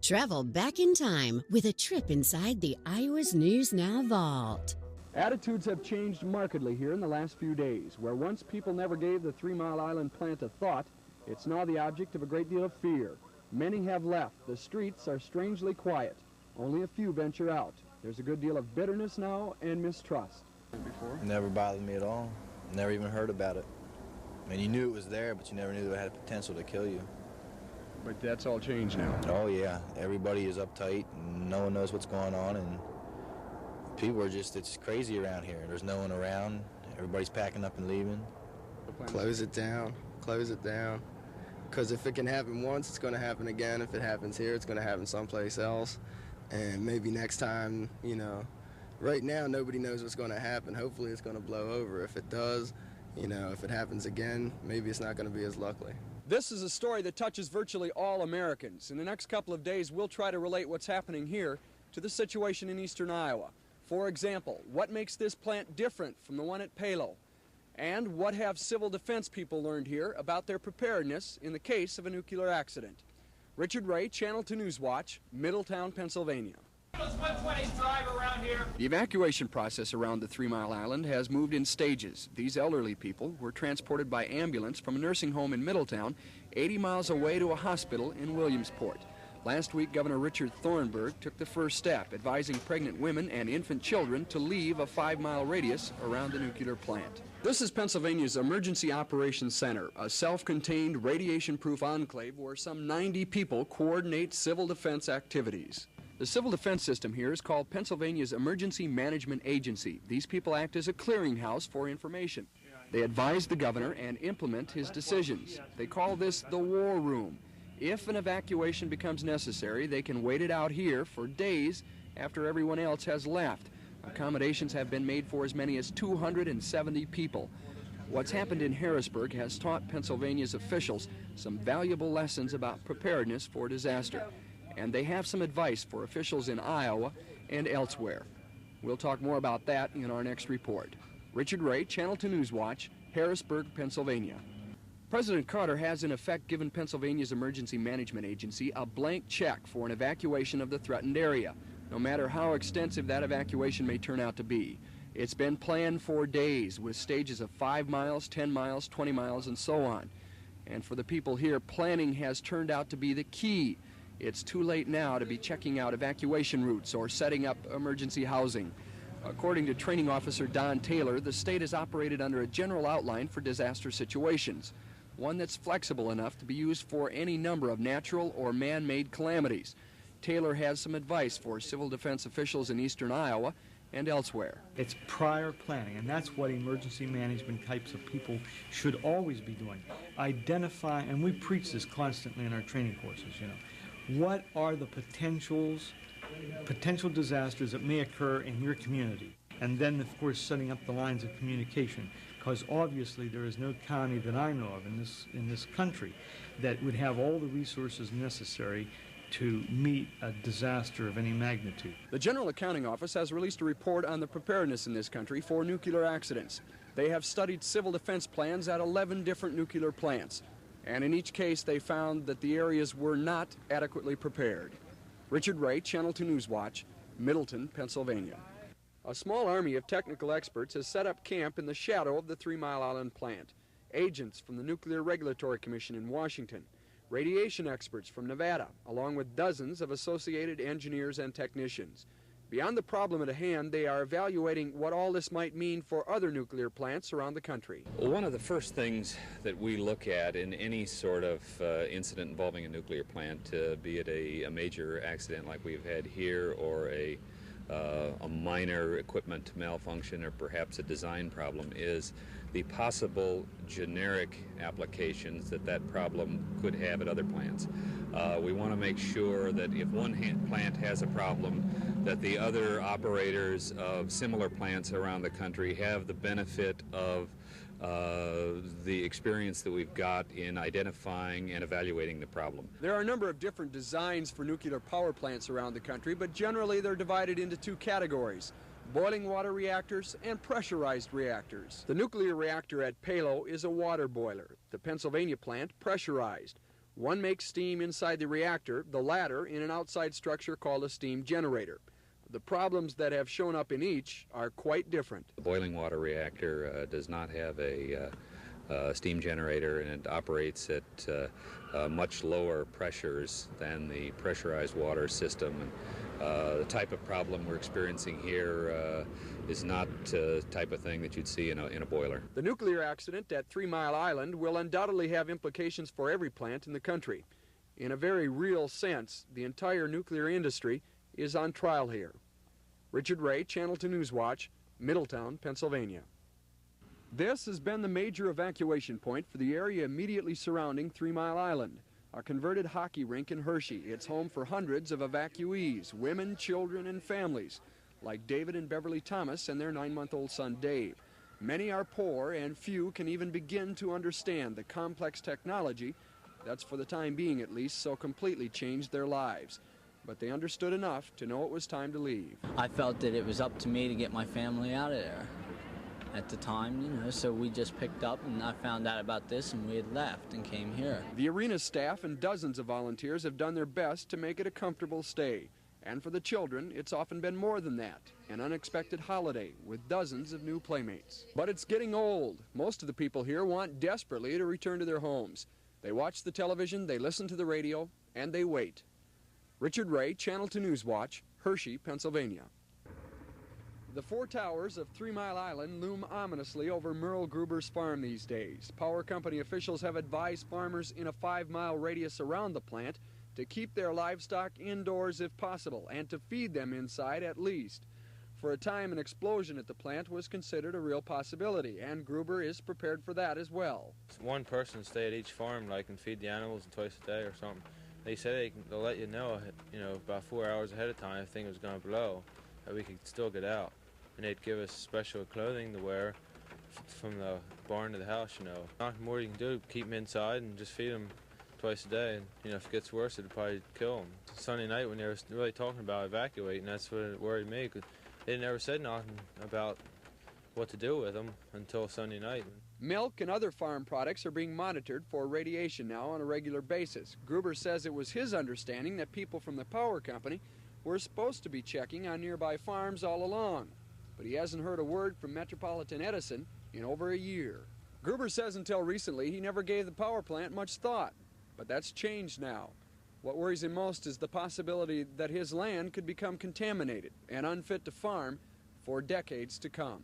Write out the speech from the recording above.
Travel back in time with a trip inside the Iowa's News Now vault. Attitudes have changed markedly here in the last few days. Where once people never gave the 3 Mile Island plant a thought, it's now the object of a great deal of fear. Many have left. The streets are strangely quiet. Only a few venture out. There's a good deal of bitterness now and mistrust. Never bothered me at all. Never even heard about it. I mean, you knew it was there, but you never knew that it had potential to kill you. But that's all changed now. Oh, yeah. Everybody is uptight, and no one knows what's going on, and people are just, it's crazy around here. There's no one around. Everybody's packing up and leaving. Close it down. Close it down. Because if it can happen once, it's going to happen again. If it happens here, it's going to happen someplace else. And maybe next time, you know, right now nobody knows what's going to happen. Hopefully it's going to blow over. If it does, you know, if it happens again, maybe it's not going to be as likely. This is a story that touches virtually all Americans. In the next couple of days, we'll try to relate what's happening here to the situation in eastern Iowa. For example, what makes this plant different from the one at Palo? And what have civil defense people learned here about their preparedness in the case of a nuclear accident? Richard Ray, Channel 2 Newswatch, Middletown, Pennsylvania. The evacuation process around the 3 Mile Island has moved in stages. These elderly people were transported by ambulance from a nursing home in Middletown, 80 miles away to a hospital in Williamsport. Last week, Governor Richard Thornburg took the first step, advising pregnant women and infant children to leave a 5-mile radius around the nuclear plant. This is Pennsylvania's Emergency Operations Center, a self-contained, radiation-proof enclave where some 90 people coordinate civil defense activities. The civil defense system here is called Pennsylvania's Emergency Management Agency. These people act as a clearinghouse for information. They advise the governor and implement his decisions. They call this the war room. If an evacuation becomes necessary, they can wait it out here for days after everyone else has left. Accommodations have been made for as many as 270 people. What's happened in Harrisburg has taught Pennsylvania's officials some valuable lessons about preparedness for disaster. And they have some advice for officials in Iowa and elsewhere. We'll talk more about that in our next report. Richard Ray, Channel 2 Newswatch, Harrisburg, Pennsylvania. President Carter has in effect given Pennsylvania's Emergency Management Agency a blank check for an evacuation of the threatened area, no matter how extensive that evacuation may turn out to be. It's been planned for days with stages of 5 miles, 10 miles, 20 miles, and so on. And for the people here, planning has turned out to be the key. It's too late now to be checking out evacuation routes or setting up emergency housing. According to Training Officer Don Taylor, the state is operated under a general outline for disaster situations, one that's flexible enough to be used for any number of natural or man-made calamities. Taylor has some advice for civil defense officials in eastern Iowa and elsewhere. It's prior planning, and that's what emergency management types of people should always be doing. Identify, and we preach this constantly in our training courses, you know. What are the potential disasters that may occur in your community? And then, of course, setting up the lines of communication, because obviously there is no county that I know of in this country that would have all the resources necessary to meet a disaster of any magnitude. The General Accounting Office has released a report on the preparedness in this country for nuclear accidents. They have studied civil defense plans at 11 different nuclear plants. And in each case, they found that the areas were not adequately prepared. Richard Ray, Channel 2 Newswatch, Middleton, Pennsylvania. A small army of technical experts has set up camp in the shadow of the 3 Mile Island plant. Agents from the Nuclear Regulatory Commission in Washington, radiation experts from Nevada, along with dozens of associated engineers and technicians. Beyond the problem at hand, they are evaluating what all this might mean for other nuclear plants around the country. Well, one of the first things that we look at in any sort of incident involving a nuclear plant, be it a major accident like we've had here or a minor equipment malfunction or perhaps a design problem, is the possible generic applications that problem could have at other plants. We want to make sure that if one plant has a problem, that the other operators of similar plants around the country have the benefit of the experience that we've got in identifying and evaluating the problem. There are a number of different designs for nuclear power plants around the country, but generally they're divided into two categories: boiling water reactors and pressurized reactors. The nuclear reactor at Palo is a water boiler. The Pennsylvania plant, pressurized. One makes steam inside the reactor, the latter in an outside structure called a steam generator. The problems that have shown up in each are quite different. The boiling water reactor does not have a steam generator, and it operates at much lower pressures than the pressurized water system. And the type of problem we're experiencing here is not the type of thing that you'd see in a boiler. The nuclear accident at 3 Mile Island will undoubtedly have implications for every plant in the country. In a very real sense, the entire nuclear industry is on trial here. Richard Ray, Channel 2 Newswatch, Middletown, Pennsylvania. This has been the major evacuation point for the area immediately surrounding 3 Mile Island, a converted hockey rink in Hershey. It's home for hundreds of evacuees, women, children, and families, like David and Beverly Thomas and their 9-month-old son Dave. Many are poor, and few can even begin to understand the complex technology that's, for the time being at least, so completely changed their lives. But they understood enough to know it was time to leave. I felt that it was up to me to get my family out of there at the time, so we just picked up, and I found out about this, and we had left and came here. The arena staff and dozens of volunteers have done their best to make it a comfortable stay. And for the children, it's often been more than that, an unexpected holiday with dozens of new playmates. But it's getting old. Most of the people here want desperately to return to their homes. They watch the television, they listen to the radio, and they wait. Richard Ray, Channel 2 Newswatch, Hershey, Pennsylvania. The 4 towers of 3 Mile Island loom ominously over Merle Gruber's farm these days. Power company officials have advised farmers in a 5-mile radius around the plant to keep their livestock indoors if possible and to feed them inside at least. For a time, an explosion at the plant was considered a real possibility, and Gruber is prepared for that as well. One person stay at each farm, and feed the animals twice a day or something. They said they'll let you know, about 4 hours ahead of time if things was going to blow, that we could still get out. And they'd give us special clothing to wear from the barn to the house, Nothing more you can do, keep them inside and just feed them twice a day. And, if it gets worse, it'd probably kill them. Sunday night when they were really talking about evacuating, that's what worried me, because they never said nothing about what to do with them until Sunday night. Milk and other farm products are being monitored for radiation now on a regular basis. Gruber says it was his understanding that people from the power company were supposed to be checking on nearby farms all along, but he hasn't heard a word from Metropolitan Edison in over a year. Gruber says until recently he never gave the power plant much thought, but that's changed now. What worries him most is the possibility that his land could become contaminated and unfit to farm for decades to come.